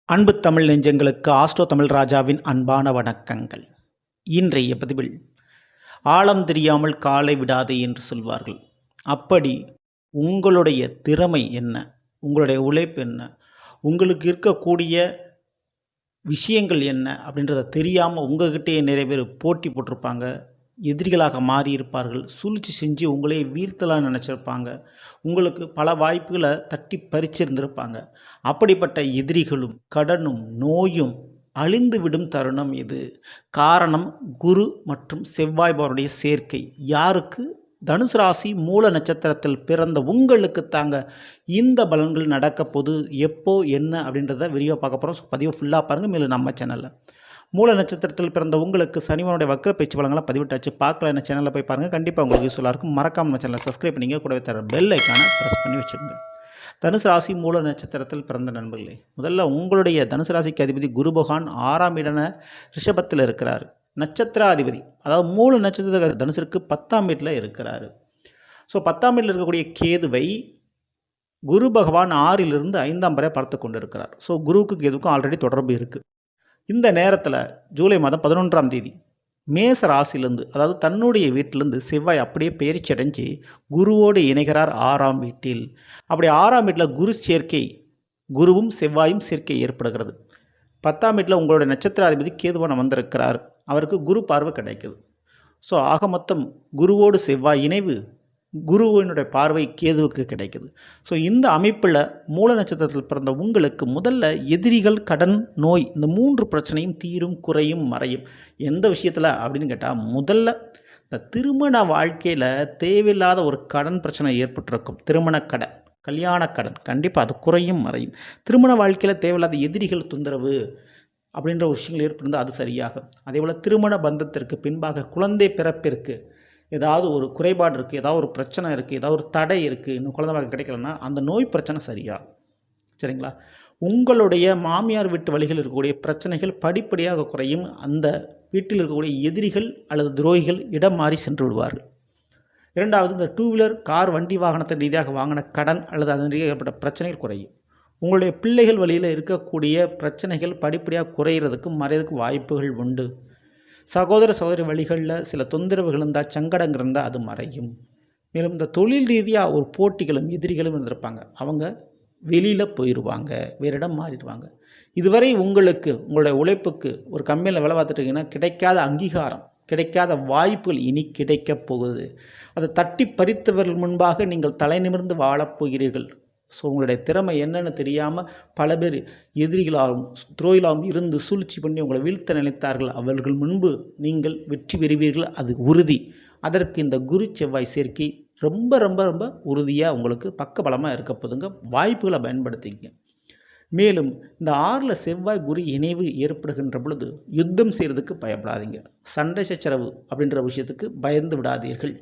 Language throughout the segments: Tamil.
அன்பு தமிழ் நெஞ்சங்களுக்கு ஆஸ்ட்ரோ தமிழ் ராஜாவின் அன்பான வணக்கங்கள். இன்றைய பதிவில் ஆழம் தெரியாமல் காலை விடாதே என்று சொல்வார்கள். அப்படி உங்களுடைய திறமை என்ன, உங்களுடைய உழைப்பு என்ன, உங்களுக்கு இருக்கக்கூடிய விஷயங்கள் என்ன அப்படின்றத தெரியாமல் உங்ககிட்டயே நிறைய பேர் போட்டி போட்டிருப்பாங்க. எதிரிகளாக மாறியிருப்பார்கள். சூழ்ச்சி செஞ்சு உங்களே வீழ்த்தலாம்னு நினச்சிருப்பாங்க. உங்களுக்கு பல வாய்ப்புகளை தட்டி பறிச்சிருந்திருப்பாங்க. அப்படிப்பட்ட எதிரிகளும் கடனும் நோயும் அழிந்துவிடும் தருணம் இது. காரணம் குரு மற்றும் செவ்வாய் பவருடைய சேர்க்கை. யாருக்கு? தனுசு ராசி மூல நட்சத்திரத்தில் பிறந்த உங்களுக்கு தாங்க இந்த பலன்கள் நடக்க போது. எப்போ என்ன அப்படின்றத விரிவாக பார்க்க போகிறோம். பதிவை ஃபுல்லாக பாருங்கள். மேலும் நம்ம சேனலில் மூல நட்சத்திரத்தில் பிறந்த உங்களுக்கு சனிவனுடைய வக்ர பேச்சு பலங்களை பதிவிட்டாச்சு. பார்க்கல என்ன சேனலில் போய் பாருங்கள். கண்டிப்பாக உங்களுக்கு யூஸ்ஃபுல்லாக இருக்கும். மறக்காம நம்ம சேனலை சப்ஸ்கிரைப் பண்ணிங்க. கூடவே தர பெல் ஐக்கானை ப்ரெஸ் பண்ணி வச்சுக்கோங்க. தனுசு ராசி மூல நட்சத்திரத்தில் பிறந்த நண்பர்களே, முதல்ல உங்களுடைய தனுசு ராசிக்கு அதிபதி குரு பகவான் 6ஆம் இட ரிஷபத்தில் இருக்கிறார். நட்சத்திராதிபதி அதாவது மூல நட்சத்திர தனுசிற்கு 10ஆம் வீட்டில் இருக்கிறார். ஸோ 10ஆம் வீட்டில் இருக்கக்கூடிய கேதுவை குரு பகவான் 6லிருந்து 5ஆம் வரை பார்த்து கொண்டு இருக்கிறார். ஸோ குருவுக்கு கேதுவுக்கும் ஆல்ரெடி தொடர்பு இருக்குது. இந்த நேரத்தில் ஜூலை மாதம் 11ஆம் தேதி மேச ராசியிலேருந்து, அதாவது தன்னுடைய வீட்டிலேருந்து செவ்வாய் அப்படியே பயிற்சி அடைஞ்சு குருவோடு இணைகிறார் 6ஆம் வீட்டில். அப்படி 6ஆம் வீட்டில் குரு சேர்க்கை, குருவும் செவ்வாயும் சேர்க்கை ஏற்படுகிறது. 10ஆம் வீட்டில் உங்களுடைய நட்சத்திராதிபதி கேதுவான வந்திருக்கிறார். அவருக்கு குரு பார்வை கிடைக்குது. ஸோ ஆக மொத்தம் குருவோடு செவ்வாய் இணைவு, குருவினுடைய பார்வை கேதுவுக்கு கிடைக்குது. ஸோ இந்த அமைப்பில் மூல நட்சத்திரத்தில் பிறந்த உங்களுக்கு முதல்ல எதிரிகள், கடன், நோய் இந்த 3 பிரச்சனையும் தீரும், குறையும், மறையும். எந்த விஷயத்தில் அப்படின்னு கேட்டால், முதல்ல இந்த திருமண வாழ்க்கையில் தேவையில்லாத ஒரு கடன் பிரச்சனை ஏற்பட்டிருக்கும். திருமண கடன், கல்யாண கடன், கண்டிப்பாக அது குறையும், மறையும். திருமண வாழ்க்கையில் தேவையில்லாத எதிரிகள் தொந்தரவு அப்படின்ற ஒரு விஷயங்கள் ஏற்பட்டிருந்தால் அது சரியாகும். அதே போல் திருமண பந்தத்திற்கு பின்பாக குழந்தை பிறப்பிற்கு ஏதாவது ஒரு குறைபாடு இருக்குது, ஏதாவது ஒரு பிரச்சனை இருக்குது, ஏதாவது ஒரு தடை இருக்குது, இன்னும் குழந்தை பாக்கியம் கிடைக்கலன்னா அந்த நோய் பிரச்சனை சரியாகும். சரிங்களா? உங்களுடைய மாமியார் வீட்டு வழிகள் இருக்கக்கூடிய பிரச்சனைகள் படிப்படியாக குறையும். அந்த வீட்டில் இருக்கக்கூடிய எதிரிகள் அல்லது துரோகிகள் இடம் மாறி சென்று விடுவார்கள். இரண்டாவது, இந்த 2 வீலர், கார், வண்டி வாகனத்தின் ரீதியாக வாங்கின கடன் அல்லது அதன் ரீதியாக ஏற்பட்ட பிரச்சனைகள் குறையும். உங்களுடைய பிள்ளைகள் வழியில் இருக்கக்கூடிய பிரச்சனைகள் படிப்படியாக குறையிறதுக்கு மறையதுக்கு வாய்ப்புகள் உண்டு. சகோதர சகோதரி வழிகளில் சில தொந்தரவுகள் இருந்தால், சங்கடங்கள் இருந்தால் அது மறையும். மேலும் இந்த தொழில் ரீதியாக ஒரு போட்டிகளும் எதிரிகளும் இருந்திருப்பாங்க. அவங்க வெளியில் போயிடுவாங்க, வேறு இடம் மாறிடுவாங்க. இதுவரை உங்களுக்கு உங்களுடைய உழைப்புக்கு ஒரு கம்பெனியில் வேலை பார்த்துட்டீங்கன்னா கிடைக்காத அங்கீகாரம், கிடைக்காத வாய்ப்புகள் இனி கிடைக்கப் போகுது. அதை தட்டி பறித்தவர்கள் முன்பாக நீங்கள் தலை நிமிர்ந்து வாழப்போகிறீர்கள். ஸோ உங்களுடைய திறமை என்னென்னு தெரியாமல் பல பேர் எதிரிகளாகவும் துரோகிகளாகவும் இருந்து சூழ்ச்சி பண்ணி உங்களை வீழ்த்த நினைத்தார்கள். அவர்கள் முன்பு நீங்கள் வெற்றி பெறுவீர்கள், அது உறுதி. அதற்கு இந்த குரு செவ்வாய் சேர்க்கை ரொம்ப ரொம்ப ரொம்ப உறுதியாக உங்களுக்கு பக்கபலமாக இருக்க போதுங்க. வாய்ப்புகளை பயன்படுத்திங்க. மேலும் இந்த 6ல் செவ்வாய் குரு இணைவு ஏற்படுகின்ற பொழுது யுத்தம் செய்கிறதுக்கு பயப்படாதீங்க. சண்டை சச்சரவு அப்படின்ற விஷயத்துக்கு பயந்து விடாதீர்கள்.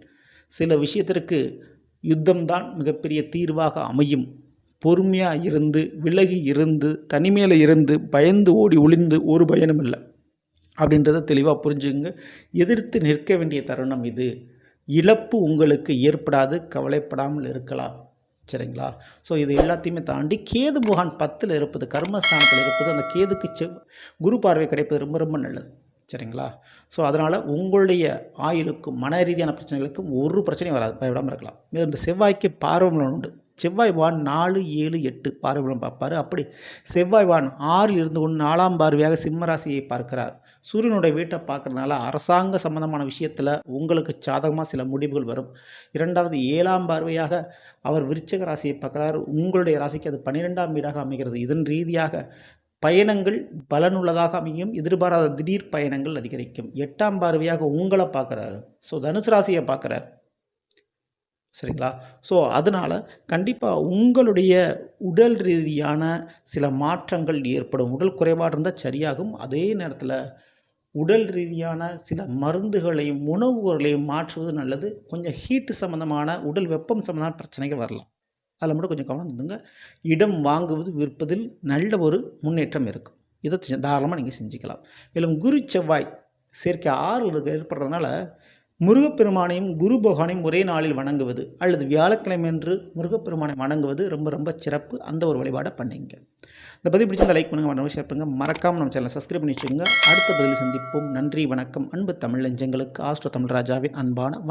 சில விஷயத்திற்கு யுத்தம்தான் மிகப்பெரிய தீர்வாக அமையும். பொறுமையாக இருந்து, விலகி இருந்து, தனிமையில் இருந்து, பயந்து ஓடி ஒளிந்து ஒரு பயனும் இல்லை அப்படின்றத தெளிவாக புரிஞ்சுங்க. எதிர்த்து நிற்க வேண்டிய தருணம் இது. இழப்பு உங்களுக்கு ஏற்படாது, கவலைப்படாமல் இருக்கலாம். சரிங்களா? ஸோ இது எல்லாத்தையுமே தாண்டி கேது பகவான் 10ல் இருப்பது, கர்மஸ்தானத்தில் இருப்பது, அந்த கேதுக்கு குரு பார்வை கிடைப்பது ரொம்ப ரொம்ப நல்லது. சரிங்களா? ஸோ அதனால் உங்களுடைய ஆயுளுக்கும் மன ரீதியான பிரச்சனைகளுக்கும் ஒரு பிரச்சனையும் வராது, பயப்படாமல் இருக்கலாம். மேலும் இந்த செவ்வாய்க்கு பார்வைபலன் உண்டு. செவ்வாய் வான் 4, 7, 8 பார்வைபலன் பார்ப்பார். அப்படி செவ்வாய் வான் 6ல் இருந்து கொண்டு 4ஆம் பார்வையாக சிம்ம ராசியை பார்க்கிறார். சூரியனுடைய வீட்டை பார்க்கறதுனால அரசாங்க சம்பந்தமான விஷயத்தில் உங்களுக்கு சாதகமாக சில முடிவுகள் வரும். இரண்டாவது, 7ஆம் பார்வையாக அவர் விருச்சிக ராசியை பார்க்குறார். உங்களுடைய ராசிக்கு அது 12ஆம் வீடாக அமைகிறது. இதன் ரீதியாக பயணங்கள் பலனுள்ளதாக அமையும். எதிர்பாராத திடீர் பயணங்கள் அதிகரிக்கும். 8ஆம் பார்வையாக உங்களை பார்க்குறாரு. ஸோ தனுசு ராசியை பார்க்குறாரு. சரிங்களா? ஸோ அதனால் கண்டிப்பாக உங்களுடைய உடல் ரீதியான சில மாற்றங்கள் ஏற்படும். உடல் குறைபாடு இருந்தால் சரியாகும். அதே நேரத்தில் உடல் ரீதியான சில மருந்துகளையும் உணவுகளையும் மாற்றுவது நல்லது. கொஞ்சம் ஹீட்டு சம்மந்தமான, உடல் வெப்பம் சம்மந்தமான பிரச்சனைகள் வரலாம். அதில் மட்டும் கொஞ்சம் கவனம் இருந்துங்க. இடம் வாங்குவது, விற்பதில் நல்ல ஒரு முன்னேற்றம் இருக்கும். இதை தாராளமாக நீங்கள் செஞ்சுக்கலாம். மேலும் குரு செவ்வாய் சேர்க்கை 6ல் ஏற்படுறதுனால முருகப்பெருமானையும் குரு பகவானையும் ஒரே நாளில் வணங்குவது அல்லது வியாழக்கிழமை என்று முருகப்பெருமானை வணங்குவது ரொம்ப ரொம்ப சிறப்பு. அந்த ஒரு வழிபாடை பண்ணிங்க. இந்த பதிவு பிடிச்சிருந்தா லைக் பண்ணுங்கள், ஷேர் பண்ணுங்கள், மறக்காமல் நம்ம சேனலை சப்ஸ்கிரைப் பண்ணி வச்சுக்கோங்க. அடுத்த பதிவில் சந்திப்போம். நன்றி, வணக்கம். அன்பு தமிழ் நெஞ்சங்களுக்கு ஆஸ்ட்ரோ தமிழ் ராஜாவின் அன்பான